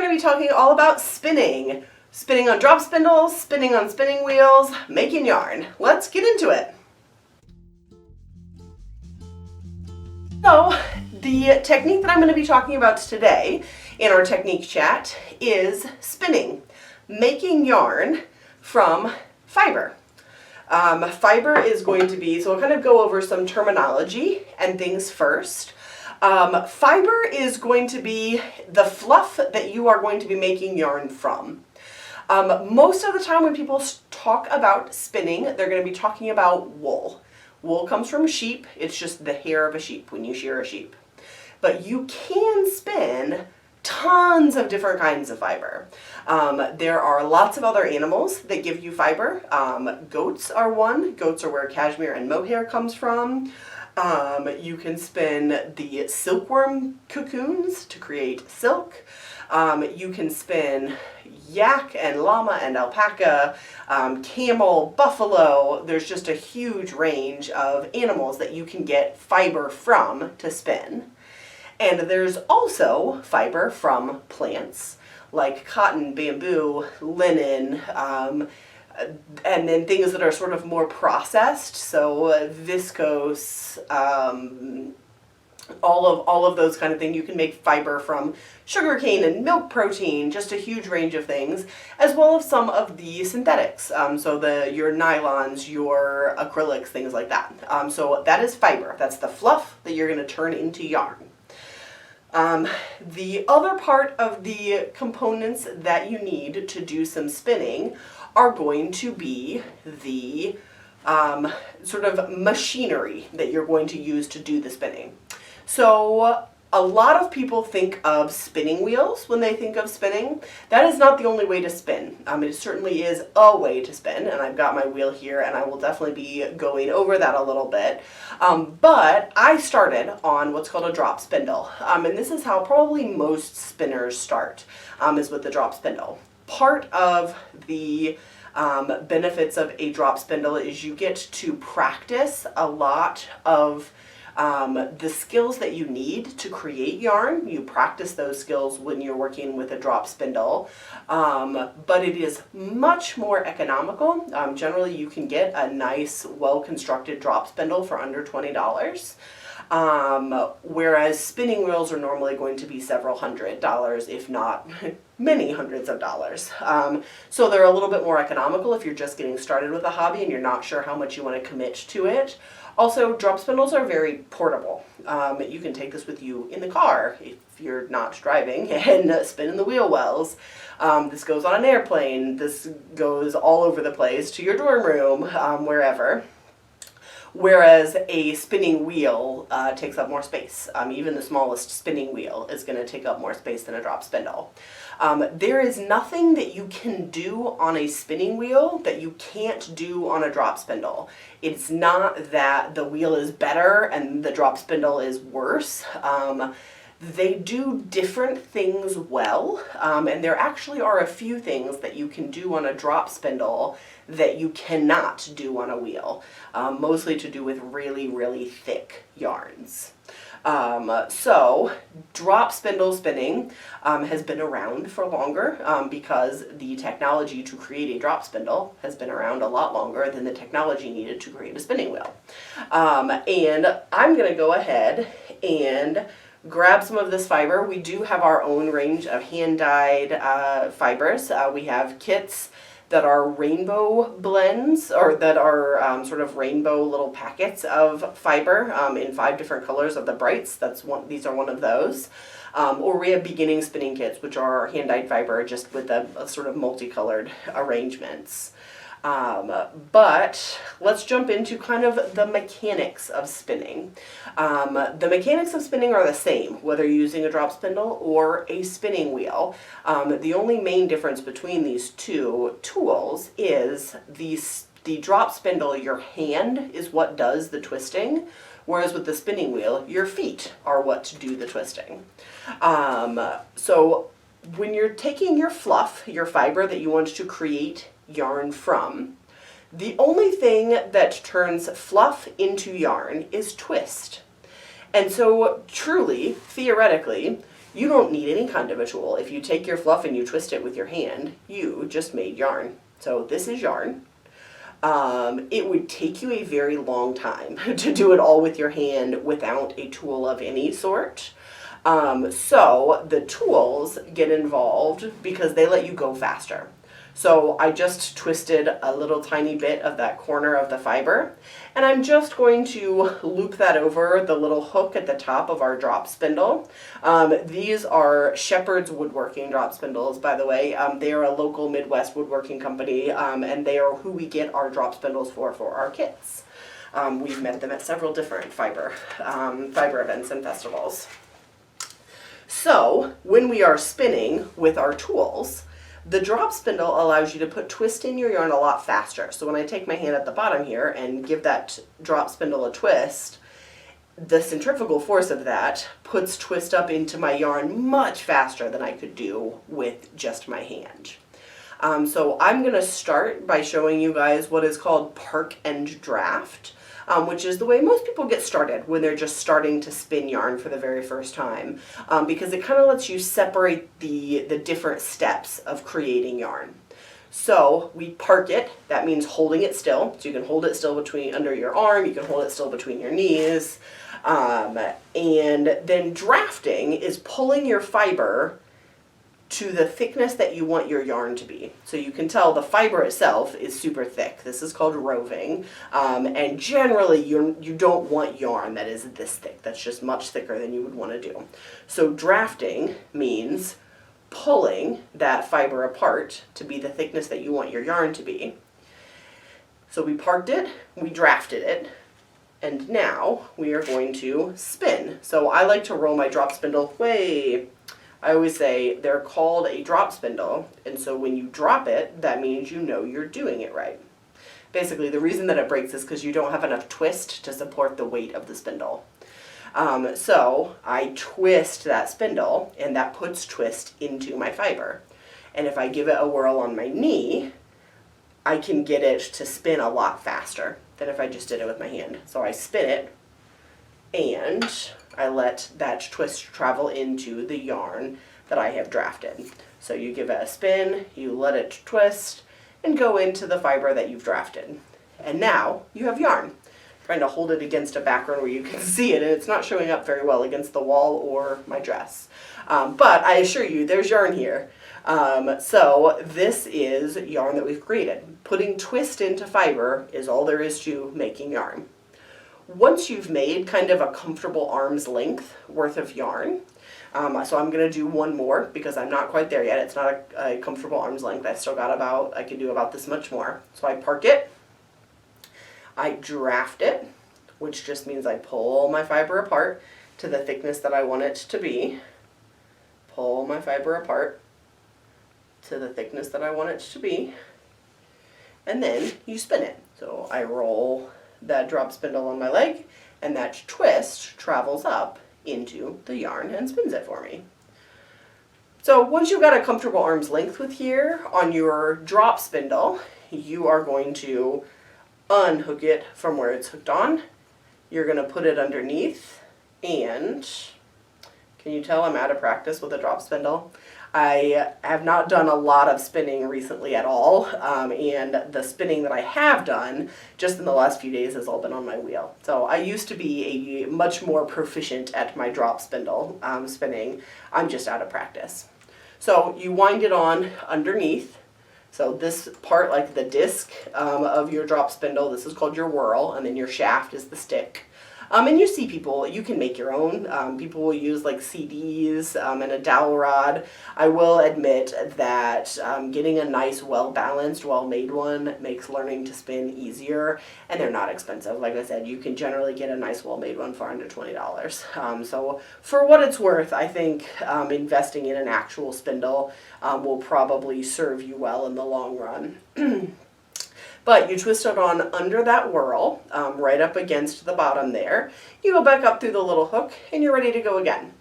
going to be talking all about spinning. Spinning on drop spindles, spinning on spinning wheels, making yarn. Let's get into it. So, the technique that I'm going to be talking about today in our technique chat is spinning, making yarn from fiber. Fiber is going to be, so I'll kind of go over some terminology and things first. Fiber is going to be the fluff that you are going to be making yarn from. Most of the time when people talk about spinning, they're going to be talking about wool. Wool comes from sheep. It's just the hair of a sheep when you shear a sheep. But you can spin tons of different kinds of fiber. There are lots of other animals that give you fiber. Goats are one. Goats are where cashmere and mohair comes from. You can spin the silkworm cocoons to create silk. You can spin yak and llama and alpaca, camel, buffalo. There's just a huge range of animals that you can get fiber from to spin. And there's also fiber from plants like cotton, bamboo, linen, and then things that are sort of more processed, so viscose, all of those kind of things. You can make fiber from sugarcane and milk protein, just a huge range of things, as well as some of the synthetics, so your nylons, your acrylics, things like that. So that is fiber. That's the fluff that you're going to turn into yarn. The other part of the components that you need to do some spinning are going to be the sort of machinery that you're going to use to do the spinning. So a lot of people think of spinning wheels when they think of spinning. That is not the only way to spin. It certainly is a way to spin, and I've got my wheel here and I will definitely be going over that a little bit. But I started on what's called a drop spindle, and this is how probably most spinners start, is with the drop spindle. Part of the benefits of a drop spindle is you get to practice a lot of the skills that you need to create yarn. You practice those skills when you're working with a drop spindle, but it is much more economical. Generally, you can get a nice, well-constructed drop spindle for under $20. Whereas spinning wheels are normally going to be several $100s, if not many hundreds of dollars. So they're a little bit more economical if you're just getting started with a hobby and you're not sure how much you want to commit to it. Also, drop spindles are very portable. You can take this with you in the car if you're not driving and spin in the wheel wells. This goes on an airplane. This goes all over the place, to your dorm room, wherever. Whereas a spinning wheel takes up more space. Even the smallest spinning wheel is going to take up more space than a drop spindle. There is nothing that you can do on a spinning wheel that you can't do on a drop spindle. It's not that the wheel is better and the drop spindle is worse. They do different things well, and there actually are a few things that you can do on a drop spindle that you cannot do on a wheel, mostly to do with really, really thick yarns. So drop spindle spinning has been around for longer because the technology to create a drop spindle has been around a lot longer than the technology needed to create a spinning wheel. And I'm going to go ahead and grab some of this fiber. We do have our own range of hand-dyed fibers. We have kits that are rainbow blends, or that are sort of rainbow little packets of fiber in 5 different colors of the brights. These are one of those. Or we have beginning spinning kits, which are hand-dyed fiber just with a sort of multicolored arrangements. But let's jump into kind of the mechanics of spinning. The mechanics of spinning are the same, whether you're using a drop spindle or a spinning wheel. The only main difference between these two tools is the drop spindle, your hand is what does the twisting, whereas with the spinning wheel, your feet are what do the twisting. So when you're taking your fluff, your fiber that you want to create yarn from, the only thing that turns fluff into yarn is twist. And so truly, theoretically, You don't need any kind of a tool. If you take your fluff and you twist it with your hand, you just made yarn. So this is yarn. It would take you a very long time to do it all with your hand without a tool of any sort. So the tools get involved because they let you go faster. So I just twisted a little tiny bit of that corner of the fiber, and I'm just going to loop that over the little hook at the top of our drop spindle. These are Shepherd's Woodworking drop spindles, by the way. They are a local Midwest woodworking company, and they are who we get our drop spindles for our kits. We've met them at several different fiber events and festivals. So when we are spinning with our tools, the drop spindle allows you to put twist in your yarn a lot faster. So when I take my hand at the bottom here and give that drop spindle a twist, the centrifugal force of that puts twist up into my yarn much faster than I could do with just my hand. So I'm going to start by showing you guys what is called park and draft, which is the way most people get started when they're just starting to spin yarn for the very first time, because it kind of lets you separate the different steps of creating yarn. So we park it, that means holding it still, so you can hold it still under your arm, you can hold it still between your knees, and then drafting is pulling your fiber to the thickness that you want your yarn to be. So you can tell the fiber itself is super thick. This is called roving. And generally you don't want yarn that is this thick. That's just much thicker than you would want to do. So drafting means pulling that fiber apart to be the thickness that you want your yarn to be. So we parked it, we drafted it, and now we are going to spin. So I like to roll my drop spindle way. I always say they're called a drop spindle, and so when you drop it, that means you know you're doing it right. Basically, the reason that it breaks is because you don't have enough twist to support the weight of the spindle. So I twist that spindle, and that puts twist into my fiber. And if I give it a whirl on my knee, I can get it to spin a lot faster than if I just did it with my hand. So I spin it, and I let that twist travel into the yarn that I have drafted. So you give it a spin, you let it twist, and go into the fiber that you've drafted. And now you have yarn. I'm trying to hold it against a background where you can see it, and it's not showing up very well against the wall or my dress. But I assure you, there's yarn here. So this is yarn that we've created. Putting twist into fiber is all there is to making yarn. Once you've made kind of a comfortable arm's length worth of yarn, so I'm going to do one more because I'm not quite there yet. It's not a comfortable arm's length. I've still got I can do about this much more. So I park it, I draft it, which just means I pull my fiber apart to the thickness that I want it to be. Pull my fiber apart to the thickness that I want it to be. And then you spin it. So I roll that drop spindle on my leg, and that twist travels up into the yarn and spins it for me. So once you've got a comfortable arm's length with here on your drop spindle, you are going to unhook it from where it's hooked on. You're going to put it underneath, and can you tell I'm out of practice with a drop spindle? I have not done a lot of spinning recently at all, and the spinning that I have done just in the last few days has all been on my wheel. So I used to be much more proficient at my drop spindle spinning. I'm just out of practice. So you wind it on underneath. So this part, like the disc of your drop spindle, this is called your whirl, and then your shaft is the stick. And you see people, you can make your own. People will use like CDs and a dowel rod. I will admit that getting a nice, well-balanced, well-made one makes learning to spin easier, and they're not expensive. Like I said, you can generally get a nice, well-made one for under $20. So for what it's worth, I think investing in an actual spindle will probably serve you well in the long run. But you twist it on under that whirl, right up against the bottom there. You go back up through the little hook, and you're ready to go again.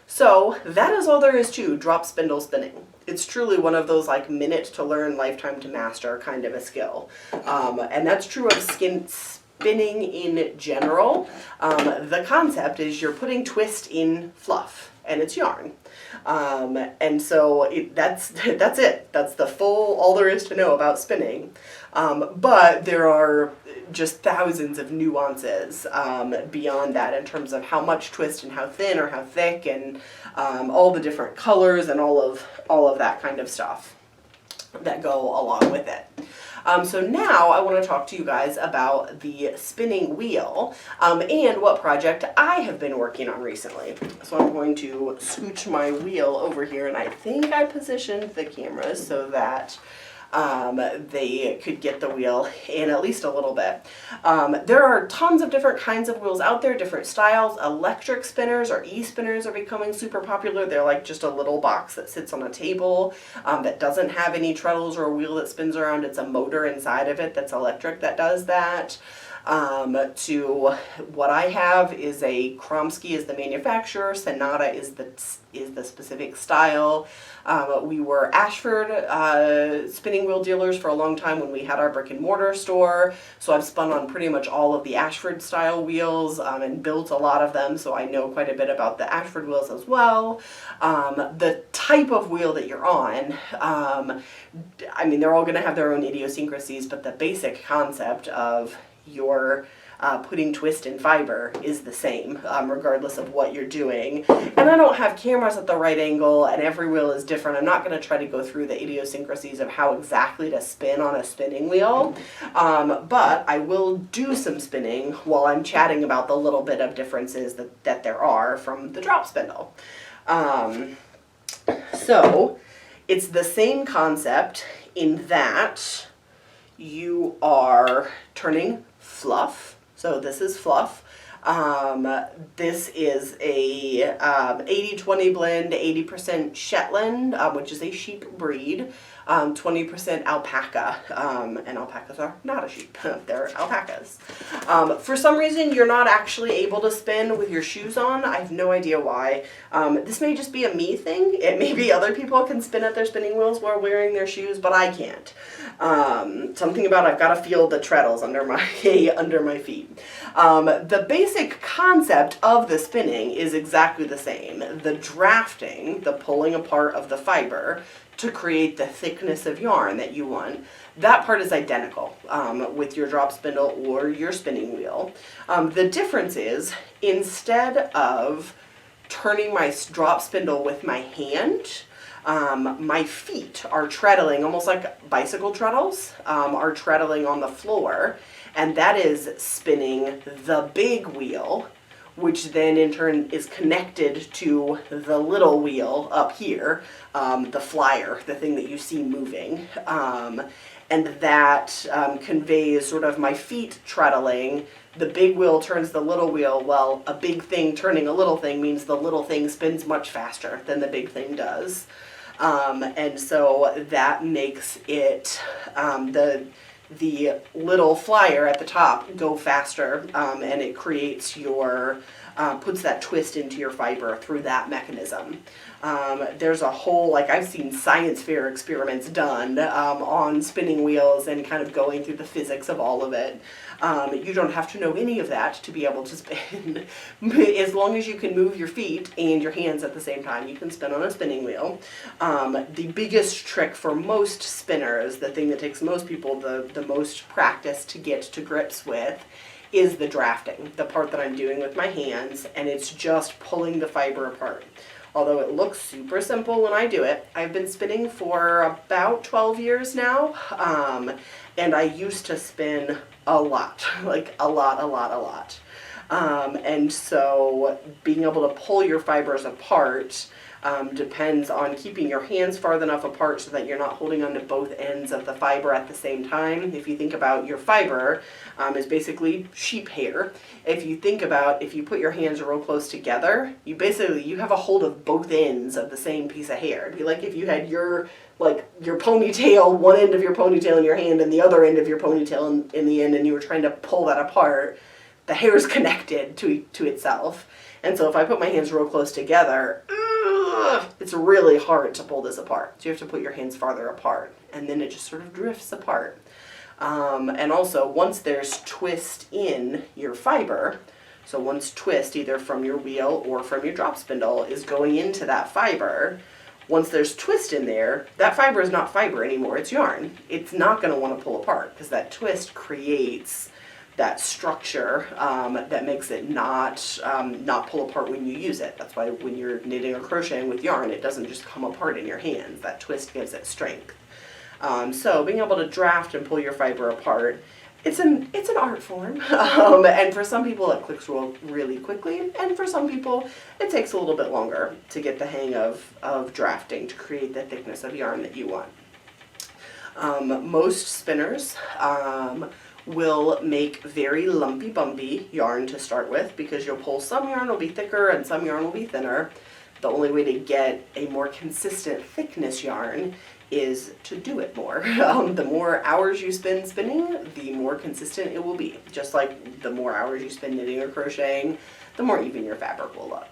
So that is all there is to drop spindle spinning. It's truly one of those like minute to learn, lifetime to master kind of a skill. And that's true of spinning in general. The concept is you're putting twist in fluff, and it's yarn. And so that's it. That's all there is to know about spinning. But there are just thousands of nuances beyond that in terms of how much twist and how thin or how thick, and all the different colors and all of that kind of stuff that go along with it. So now I want to talk to you guys about the spinning wheel and what project I have been working on recently. So I'm going to scooch my wheel over here, and I think I positioned the cameras so that they could get the wheel in at least a little bit. There are tons of different kinds of wheels out there, different styles. Electric spinners or e-spinners are becoming super popular. They're like just a little box that sits on a table that doesn't have any treadles or a wheel that spins around. It's a motor inside of it that's electric that does that. To what I have is a Kromsky is the manufacturer, Sonata is the specific style. We were Ashford spinning wheel dealers for a long time when we had our brick and mortar store, so I've spun on pretty much all of the Ashford style wheels and built a lot of them, so I know quite a bit about the Ashford wheels as well. The type of wheel that you're on, I mean, they're all going to have their own idiosyncrasies, but the basic concept of your putting twist and fiber is the same, regardless of what you're doing. And I don't have cameras at the right angle, and every wheel is different. I'm not going to try to go through the idiosyncrasies of how exactly to spin on a spinning wheel, but I will do some spinning while I'm chatting about the little bit of differences that there are from the drop spindle. So it's the same concept in that you are turning fluff. So this is fluff. This is a 80-20 blend, 80% Shetland, which is a sheep breed, 20% alpaca, and alpacas are not a sheep, they're alpacas. For some reason, you're not actually able to spin with your shoes on. I have no idea why. This may just be a me thing. It may be other people can spin at their spinning wheels while wearing their shoes, but I can't. Something about I've got to feel the treadles under my feet. The basic concept of the spinning is exactly the same. The drafting, the pulling apart of the fiber to create the thickness of yarn that you want, that part is identical with your drop spindle or your spinning wheel. The difference is, instead of turning my drop spindle with my hand, my feet are treadling, almost like bicycle treadles, are treadling on the floor, and that is spinning the big wheel, which then in turn is connected to the little wheel up here, the flyer, the thing that you see moving. And that conveys sort of my feet treadling. The big wheel turns the little wheel. Well, a big thing turning a little thing means the little thing spins much faster than the big thing does. And so that makes it, the little flyer at the top go faster, and it creates your, puts that twist into your fiber through that mechanism. There's a whole, like I've seen science fair experiments done on spinning wheels and kind of going through the physics of all of it. You don't have to know any of that to be able to spin. As long as you can move your feet and your hands at the same time, you can spin on a spinning wheel. The biggest trick for most spinners, the thing that takes most people the most practice to get to grips with, is the drafting, the part that I'm doing with my hands, and it's just pulling the fiber apart. Although it looks super simple when I do it. I've been spinning for about 12 years now, and I used to spin a lot, like a lot. And so being able to pull your fibers apart depends on keeping your hands far enough apart so that you're not holding onto both ends of the fiber at the same time. If you think about your fiber is basically sheep hair. If you think about if you put your hands real close together, you have a hold of both ends of the same piece of hair. It'd be like if you had your ponytail, one end of your ponytail in your hand and the other end of your ponytail in the end, and you were trying to pull that apart. The hair is connected to itself. And so if I put my hands real close together, it's really hard to pull this apart. So you have to put your hands farther apart, and then it just sort of drifts apart. And also, once there's twist in your fiber, So once twist, either from your wheel or from your drop spindle, is going into that fiber, once there's twist in there, that fiber is not fiber anymore, it's yarn. It's not going to want to pull apart because that twist creates that structure that makes it not pull apart when you use it. That's why when you're knitting or crocheting with yarn, it doesn't just come apart in your hands. That twist gives it strength. So being able to draft and pull your fiber apart, it's an art form, and for some people it clicks really quickly, and for some people it takes a little bit longer to get the hang of drafting to create the thickness of yarn that you want. Most spinners will make very lumpy bumpy yarn to start with, because you'll pull some yarn will be thicker and some yarn will be thinner. The only way to get a more consistent thickness yarn is to do it more. The more hours you spend spinning, the more consistent it will be. Just like the more hours you spend knitting or crocheting, the more even your fabric will look.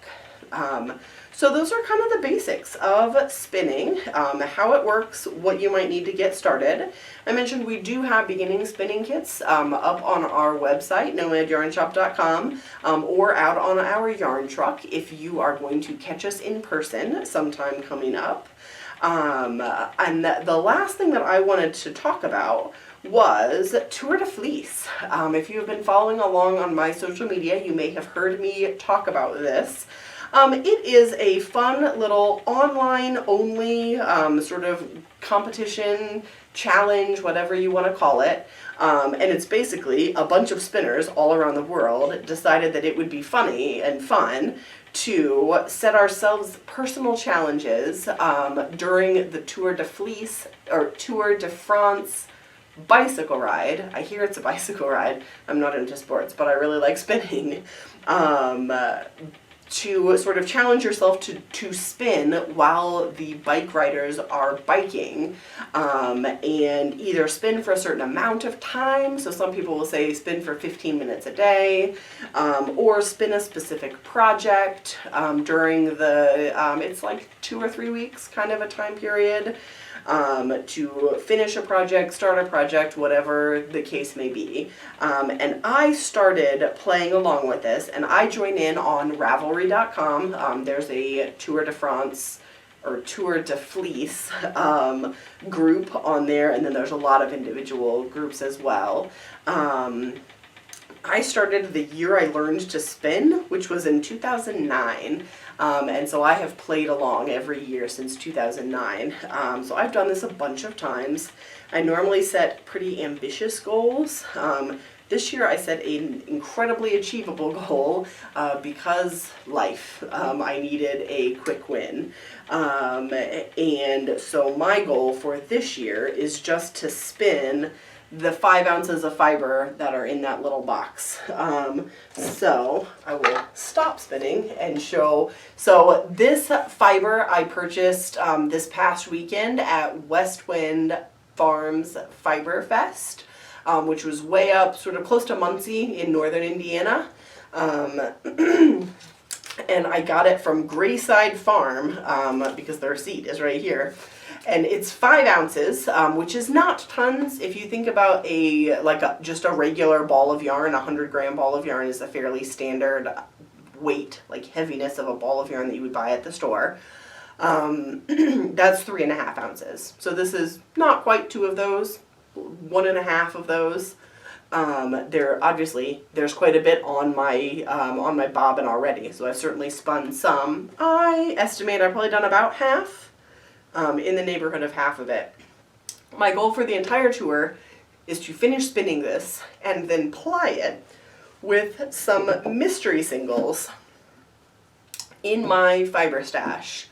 So those are kind of the basics of spinning, how it works, what you might need to get started. I mentioned we do have beginning spinning kits up on our website, nomadyarnshop.com, or out on our yarn truck if you are going to catch us in person sometime coming up. And the last thing that I wanted to talk about was Tour de Fleece. If you have been following along on my social media, you may have heard me talk about this. It is a fun little online only sort of competition, challenge, whatever you want to call it. And it's basically a bunch of spinners all around the world decided that it would be funny and fun to set ourselves personal challenges during the Tour de Fleece or Tour de France bicycle ride. I hear it's a bicycle ride. I'm not into sports, but I really like spinning. To sort of challenge yourself to spin while the bike riders are biking, and either spin for a certain amount of time. So some people will say spin for 15 minutes a day, or spin a specific project during the, it's like 2 or 3 weeks kind of a time period. To finish a project, start a project, whatever the case may be. And I started playing along with this, and I joined in on Ravelry.com. There's a Tour de France or Tour de Fleece group on there, and then there's a lot of individual groups as well. I started the year I learned to spin, which was in 2009. And so I have played along every year since 2009. So I've done this a bunch of times. I normally set pretty ambitious goals. This year I set an incredibly achievable goal because life. I needed a quick win. And so my goal for this year is just to spin the 5 ounces of fiber that are in that little box. So I will stop spinning and show. So this fiber I purchased this past weekend at West Wind Farms Fiber Fest, which was way up sort of close to Muncie in northern Indiana. And I got it from Grayside Farm because their receipt is right here. And it's 5 ounces, which is not tons. If you think about just a regular ball of yarn, 100-gram ball of yarn is a fairly standard weight, like heaviness of a ball of yarn that you would buy at the store. That's 3.5 ounces. So this is not quite 2 of those, 1.5 of those. There's quite a bit on my bobbin already, so I've certainly spun some. I estimate I've probably done about half. In the neighborhood of half of it. My goal for the entire tour is to finish spinning this and then ply it with some mystery singles in my fiber stash.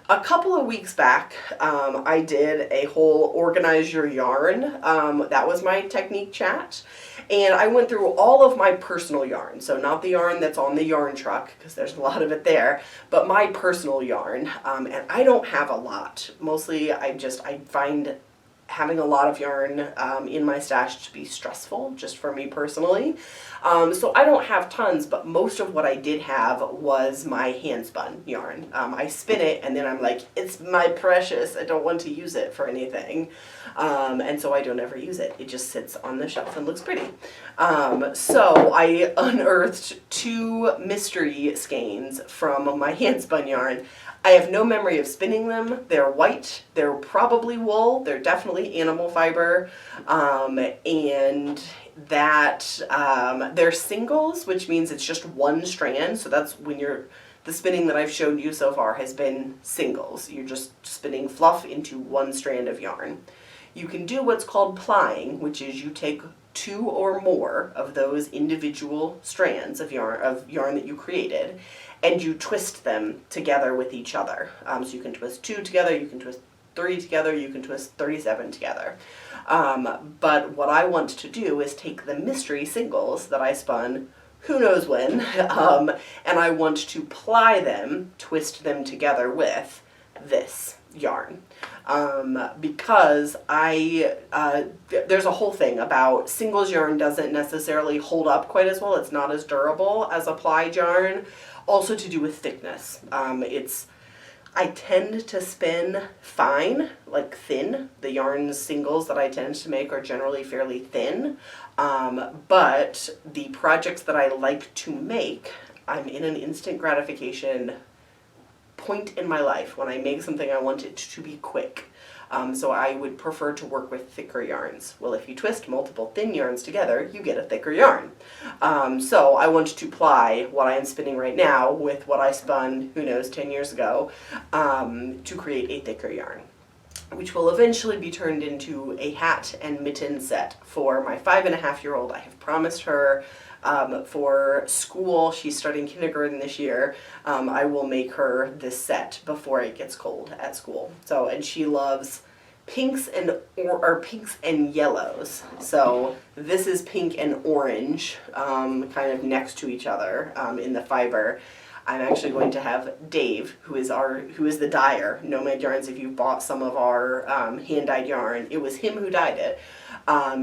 A couple of weeks back, I did a whole organize your yarn. That was my technique chat. And I went through all of my personal yarn. So not the yarn that's on the yarn truck, because there's a lot of it there, but my personal yarn. And I don't have a lot. Mostly I find having a lot of yarn in my stash to be stressful, just for me personally. So I don't have tons, but most of what I did have was my hand spun yarn. I spin it and then I'm like, it's my precious, I don't want to use it for anything. And so I don't ever use it. It just sits on the shelf and looks pretty. So I unearthed 2 mystery skeins from my hand spun yarn. I have no memory of spinning them. They're white, they're probably wool, they're definitely animal fiber, and that they're singles, which means it's just one strand. So that's when the spinning that I've showed you so far has been singles. You're just spinning fluff into one strand of yarn. You can do what's called plying, which is you take 2 or more of those individual strands of yarn that you created, and you twist them together with each other. So you can twist 2 together, you can twist 3 together, you can twist 37 together. But what I want to do is take the mystery singles that I spun who knows when, and I want to ply them, twist them together with this yarn. Because there's a whole thing about singles yarn doesn't necessarily hold up quite as well. It's not as durable as a plied yarn. Also to do with thickness. I tend to spin fine, like thin. The yarn singles that I tend to make are generally fairly thin. But the projects that I like to make, I'm in an instant gratification point in my life. When I make something, I want it to be quick. So I would prefer to work with thicker yarns. Well, if you twist multiple thin yarns together, you get a thicker yarn. So I want to ply what I am spinning right now with what I spun, who knows, 10 years ago, to create a thicker yarn, which will eventually be turned into a hat and mitten set for my 5.5-year-old. I have promised her for school, she's starting kindergarten this year, I will make her this set before it gets cold at school. So, and she loves pinks and yellows. So this is pink and orange, kind of next to each other in the fiber. I'm actually going to have Dave, who is the dyer, Nomad Yarns. If you bought some of our hand-dyed yarn, it was him who dyed it.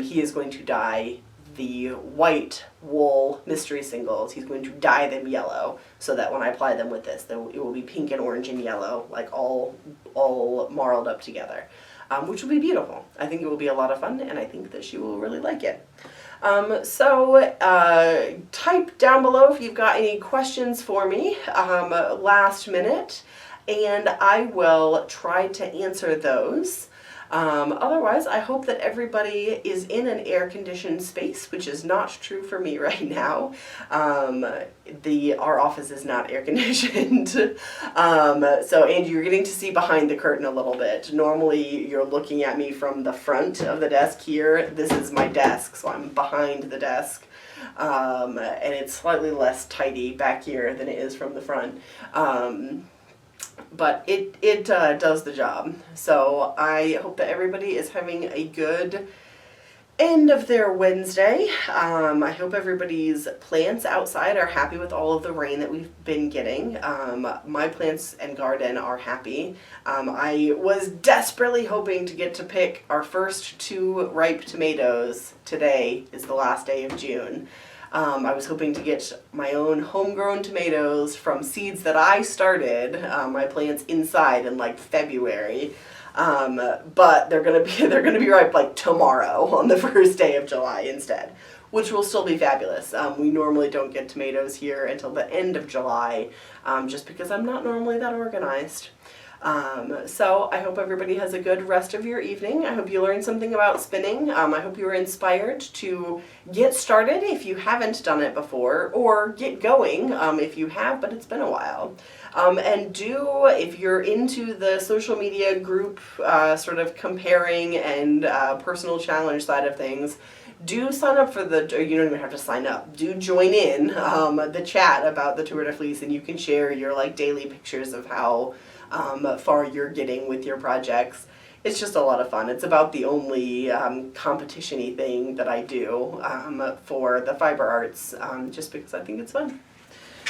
He is going to dye the white wool mystery singles. He's going to dye them yellow so that when I apply them with this, it will be pink and orange and yellow, like all marled up together, which will be beautiful. I think it will be a lot of fun, and I think that she will really like it. Type down below if you've got any questions for me last minute, and I will try to answer those. Otherwise, I hope that everybody is in an air-conditioned space, which is not true for me right now. Our office is not air-conditioned. And you're getting to see behind the curtain a little bit. Normally, you're looking at me from the front of the desk here. This is my desk, so I'm behind the desk. And it's slightly less tidy back here than it is from the front. But it does the job. So I hope that everybody is having a good end of their Wednesday. I hope everybody's plants outside are happy with all of the rain that we've been getting. My plants and garden are happy. I was desperately hoping to get to pick our first 2 ripe tomatoes. Today is the last day of June. I was hoping to get my own homegrown tomatoes from seeds that I started my plants inside in like February, but they're gonna be ripe like tomorrow on the first day of July instead, which will still be fabulous. We normally don't get tomatoes here until the end of July, just because I'm not normally that organized. So I hope everybody has a good rest of your evening. I hope you learned something about spinning. I hope you were inspired to get started if you haven't done it before, or get going if you have, but it's been a while. And if you're into the social media group sort of comparing and personal challenge side of things, do sign up for you don't even have to sign up. Do join in the chat about the Tour de Fleece, and you can share your like daily pictures of how far you're getting with your projects. It's just a lot of fun. It's about the only competition-y thing that I do for the fiber arts, just because I think it's fun.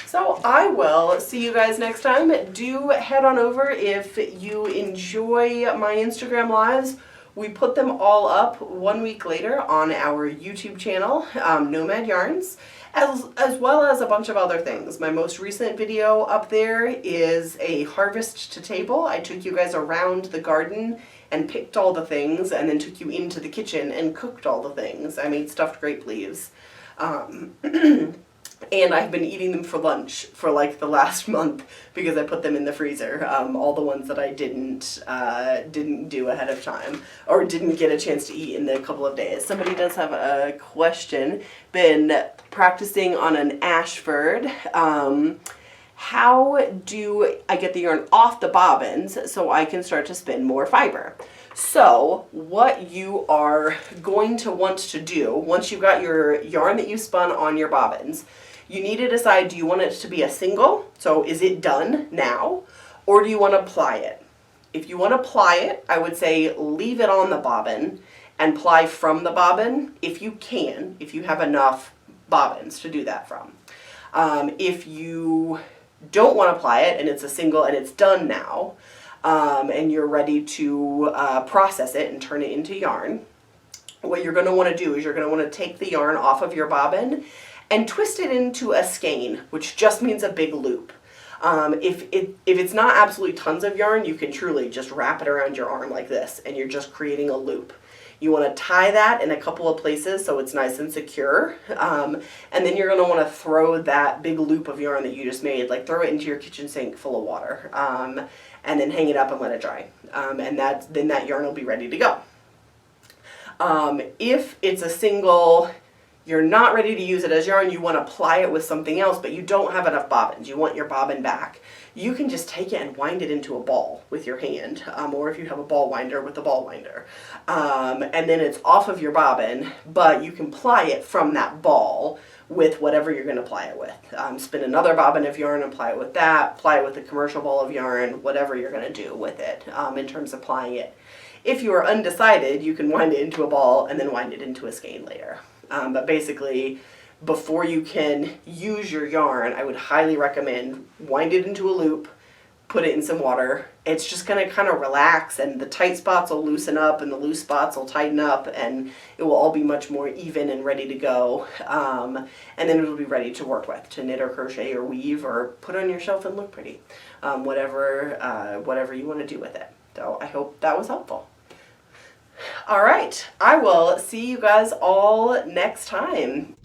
So I will see you guys next time. Do head on over if you enjoy my Instagram lives. We put them all up 1 week later on our YouTube channel, Nomad Yarns, as well as a bunch of other things. My most recent video up there is a harvest to table. I took you guys around the garden and picked all the things, and then took you into the kitchen and cooked all the things. I made stuffed grape leaves. And I've been eating them for lunch for like the last month because I put them in the freezer. All the ones that I didn't do ahead of time or didn't get a chance to eat in the couple of days. Somebody does have a question. Been practicing on an Ashford. How do I get the yarn off the bobbins so I can start to spin more fiber? So what you are going to want to do once you've got your yarn that you spun on your bobbins, you need to decide, do you want it to be a single? So is it done now? Or do you want to ply it? If you want to ply it, I would say leave it on the bobbin and ply from the bobbin if you can, if you have enough bobbins to do that from. If you don't want to ply it and it's a single and it's done now, and you're ready to process it and turn it into yarn, what you're going to want to do is you're going to want to take the yarn off of your bobbin and twist it into a skein, which just means a big loop. If it's not absolutely tons of yarn, you can truly just wrap it around your arm like this, and you're just creating a loop. You want to tie that in a couple of places so it's nice and secure, and then you're going to want to throw that big loop of yarn that you just made, like throw it into your kitchen sink full of water, and then hang it up and let it dry, and then that yarn will be ready to go. If it's a single, you're not ready to use it as yarn, you want to ply it with something else, but you don't have enough bobbins, you want your bobbin back, you can just take it and wind it into a ball with your hand, or if you have a ball winder, with a ball winder. And then it's off of your bobbin, but you can ply it from that ball with whatever you're going to ply it with. Spin another bobbin of yarn and ply it with that, ply it with a commercial ball of yarn, whatever you're going to do with it in terms of plying it. If you are undecided, you can wind it into a ball and then wind it into a skein later. But basically, before you can use your yarn, I would highly recommend wind it into a loop, put it in some water. It's just going to kind of relax, and the tight spots will loosen up and the loose spots will tighten up, and it will all be much more even and ready to go. And then it'll be ready to work with, to knit or crochet or weave or put on your shelf and look pretty. Whatever you want to do with it. So I hope that was helpful. All right, I will see you guys all next time.